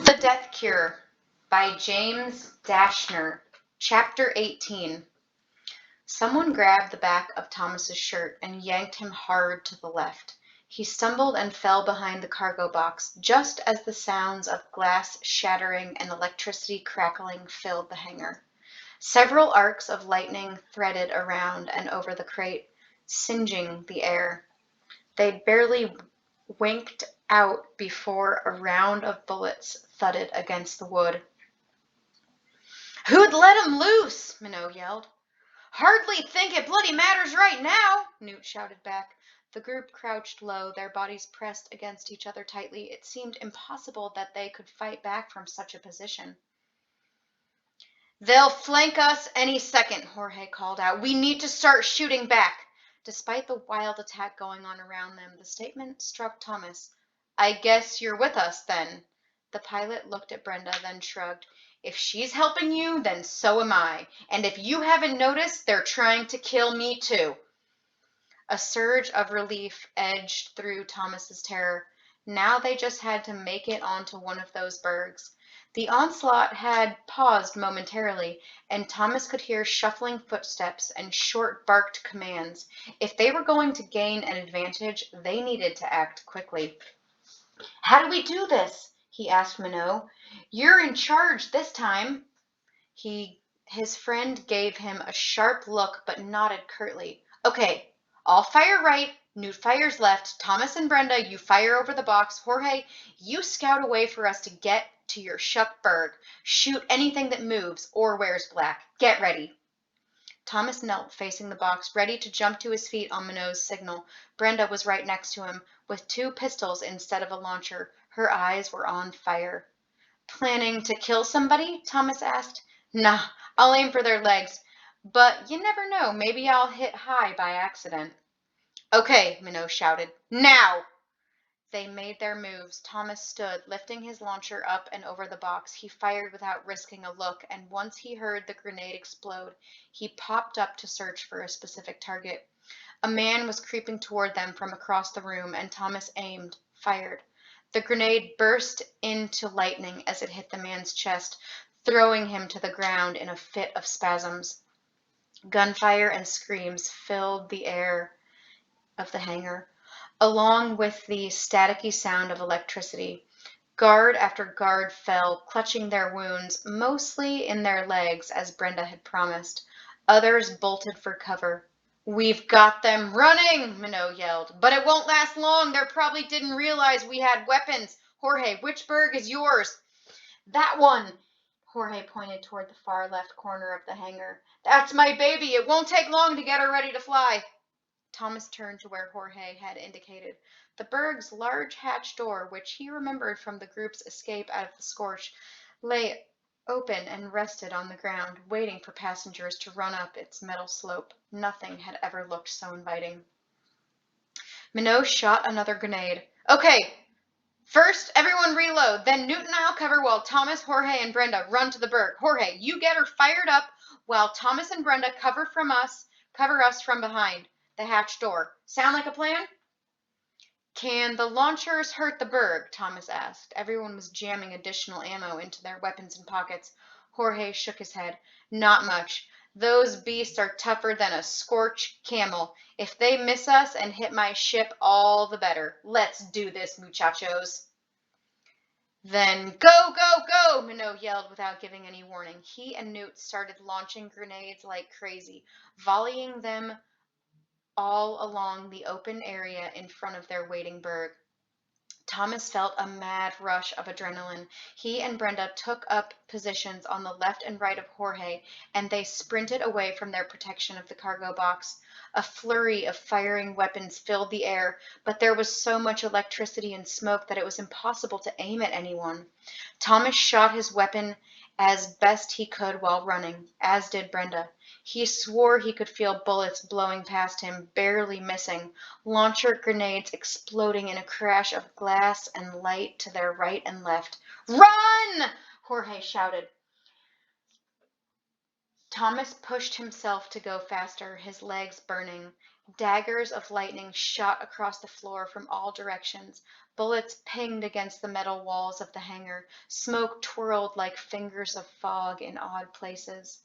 The Death Cure by James Dashner. Chapter 18. Someone grabbed the back of Thomas's shirt and yanked him hard to the left. He stumbled and fell behind the cargo box, just as the sounds of glass shattering and electricity crackling filled the hangar. Several arcs of lightning threaded around and over the crate, singeing the air. They barely winked out before a round of bullets thudded against the wood. "Who'd let 'em loose?" Minot yelled. "Hardly think it bloody matters right now," Newt shouted back. The group crouched low, their bodies pressed against each other tightly. It seemed impossible that they could fight back from such a position. "They'll flank us any second," Jorge called out. "We need to start shooting back." Despite the wild attack going on around them, the statement struck Thomas. "I guess you're with us, then." The pilot looked at Brenda, then shrugged. "If she's helping you, then so am I. And if you haven't noticed, they're trying to kill me too." A surge of relief edged through Thomas's terror. Now they just had to make it onto one of those bergs. The onslaught had paused momentarily, and Thomas could hear shuffling footsteps and short barked commands. If they were going to gain an advantage, they needed to act quickly. "How do we do this?" he asked Minot. "You're in charge this time." His friend gave him a sharp look but nodded curtly. "Okay, I'll fire right, Newt fires left, Thomas and Brenda, you fire over the box. Jorge, you scout a way for us to get to your shuck berg. Shoot anything that moves or wears black. Get ready." Thomas knelt facing the box, ready to jump to his feet on Minot's signal. Brenda was right next to him, with two pistols instead of a launcher. Her eyes were on fire. "Planning to kill somebody?" Thomas asked. "Nah, I'll aim for their legs. But you never know, maybe I'll hit high by accident." "Okay," Minot shouted. "Now!" They made their moves. Thomas stood, lifting his launcher up and over the box. He fired without risking a look, and once he heard the grenade explode, he popped up to search for a specific target. A man was creeping toward them from across the room, and Thomas aimed, fired. The grenade burst into lightning as it hit the man's chest, throwing him to the ground in a fit of spasms. Gunfire and screams filled the air of the hangar, along with the staticky sound of electricity. Guard after guard fell, clutching their wounds, mostly in their legs, as Brenda had promised. Others bolted for cover. "We've got them running!" Minot yelled. "But it won't last long. They probably didn't realize we had weapons. Jorge, which berg is yours?" "That one." Jorge pointed toward the far left corner of the hangar. "That's my baby. It won't take long to get her ready to fly." Thomas turned to where Jorge had indicated. The berg's large hatch door, which he remembered from the group's escape out of the Scorch, lay open and rested on the ground, waiting for passengers to run up its metal slope. Nothing had ever looked so inviting. Minot shot another grenade. "Okay, first everyone reload, then Newt and I'll cover while Thomas, Jorge, and Brenda run to the berg. Jorge, you get her fired up while Thomas and Brenda cover us from behind the hatch door. Sound like a plan?" "Can the launchers hurt the berg?" Thomas asked. Everyone was jamming additional ammo into their weapons and pockets. Jorge shook his head. "Not much. Those beasts are tougher than a Scorch camel. If they miss us and hit my ship, all the better. Let's do this, muchachos." "Then go, go, go!" Minot yelled without giving any warning. He and Newt started launching grenades like crazy, volleying them all along the open area in front of their waiting berg. Thomas felt a mad rush of adrenaline. He and Brenda took up positions on the left and right of Jorge, and they sprinted away from their protection of the cargo box. A flurry of firing weapons filled the air, but there was so much electricity and smoke that it was impossible to aim at anyone. Thomas shot his weapon as best he could while running, as did Brenda. He swore he could feel bullets blowing past him, barely missing, launcher grenades exploding in a crash of glass and light to their right and left. "Run!" Jorge shouted. Thomas pushed himself to go faster, his legs burning. Daggers of lightning shot across the floor from all directions. Bullets pinged against the metal walls of the hangar. Smoke twirled like fingers of fog in odd places.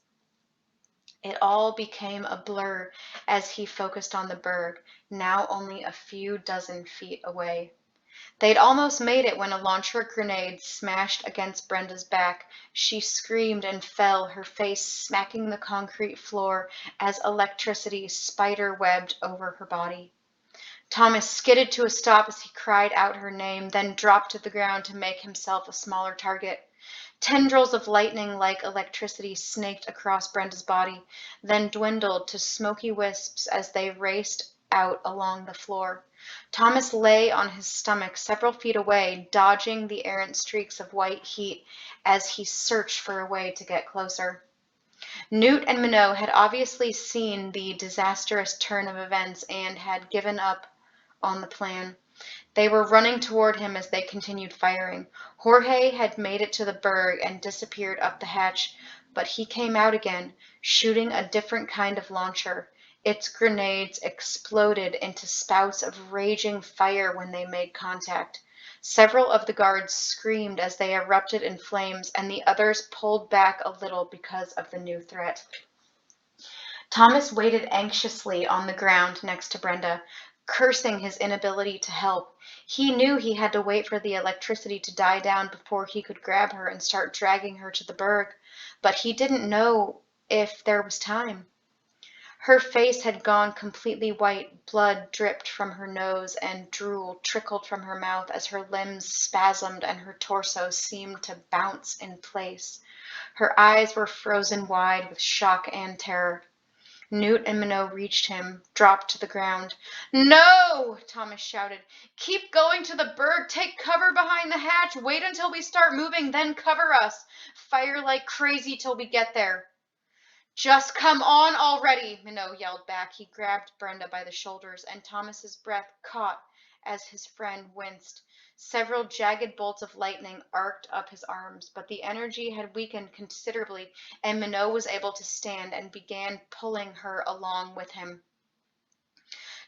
It all became a blur as he focused on the berg, now only a few dozen feet away. They'd almost made it when a launcher grenade smashed against Brenda's back. She screamed and fell, her face smacking the concrete floor as electricity spider-webbed over her body. Thomas skidded to a stop as he cried out her name, then dropped to the ground to make himself a smaller target. Tendrils of lightning-like electricity snaked across Brenda's body, then dwindled to smoky wisps as they raced out along the floor. Thomas lay on his stomach several feet away, dodging the errant streaks of white heat as he searched for a way to get closer. Newt and Minot had obviously seen the disastrous turn of events and had given up on the plan. They were running toward him as they continued firing. Jorge had made it to the berg and disappeared up the hatch, but he came out again, shooting a different kind of launcher. Its grenades exploded into spouts of raging fire when they made contact. Several of the guards screamed as they erupted in flames, and the others pulled back a little because of the new threat. Thomas waited anxiously on the ground next to Brenda, cursing his inability to help. He knew he had to wait for the electricity to die down before he could grab her and start dragging her to the berg, but he didn't know if there was time. Her face had gone completely white, blood dripped from her nose, and drool trickled from her mouth as her limbs spasmed and her torso seemed to bounce in place. Her eyes were frozen wide with shock and terror. Newt and Minot reached him, dropped to the ground. "No!" Thomas shouted. "Keep going to the berg. Take cover behind the hatch. Wait until we start moving, then cover us. Fire like crazy till we get there." "Just come on already," Minot yelled back. He grabbed Brenda by the shoulders, and Thomas's breath caught as his friend winced. Several jagged bolts of lightning arced up his arms, but the energy had weakened considerably, and Minot was able to stand and began pulling her along with him.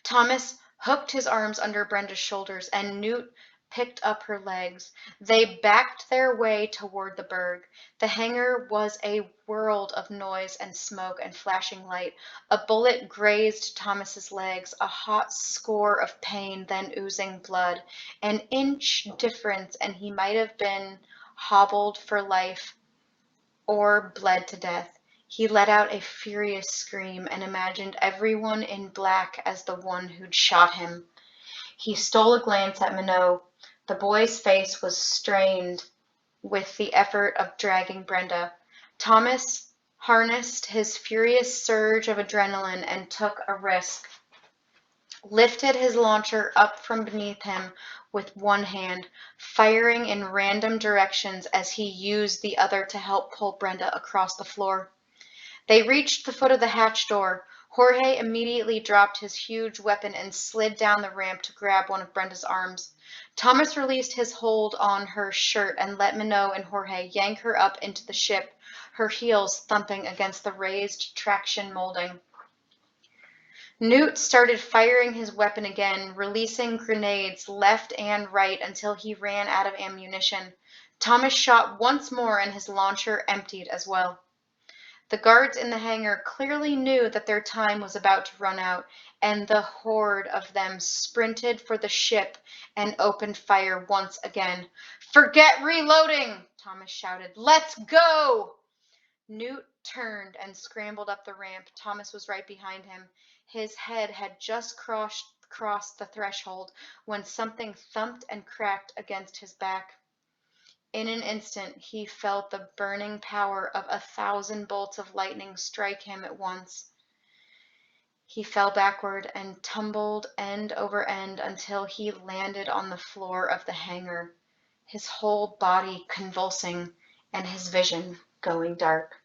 Thomas hooked his arms under Brenda's shoulders, and Newt picked up her legs. They backed their way toward the berg. The hangar was a world of noise and smoke and flashing light. A bullet grazed Thomas's legs, a hot score of pain, then oozing blood. An inch difference, and he might have been hobbled for life or bled to death. He let out a furious scream and imagined everyone in black as the one who'd shot him. He stole a glance at Minot. The boy's face was strained with the effort of dragging Brenda. Thomas harnessed his furious surge of adrenaline and took a risk. Lifted his launcher up from beneath him with one hand, firing in random directions as he used the other to help pull Brenda across the floor. They reached the foot of the hatch door. Jorge immediately dropped his huge weapon and slid down the ramp to grab one of Brenda's arms. Thomas released his hold on her shirt and let Minot and Jorge yank her up into the ship, her heels thumping against the raised traction molding. Newt started firing his weapon again, releasing grenades left and right until he ran out of ammunition. Thomas shot once more and his launcher emptied as well. The guards in the hangar clearly knew that their time was about to run out, and the horde of them sprinted for the ship and opened fire once again. "Forget reloading!" Thomas shouted. "Let's go!" Newt turned and scrambled up the ramp. Thomas was right behind him. His head had just crossed the threshold when something thumped and cracked against his back. In an instant, he felt the burning power of 1,000 bolts of lightning strike him at once. He fell backward and tumbled end over end until he landed on the floor of the hangar, his whole body convulsing and his vision going dark.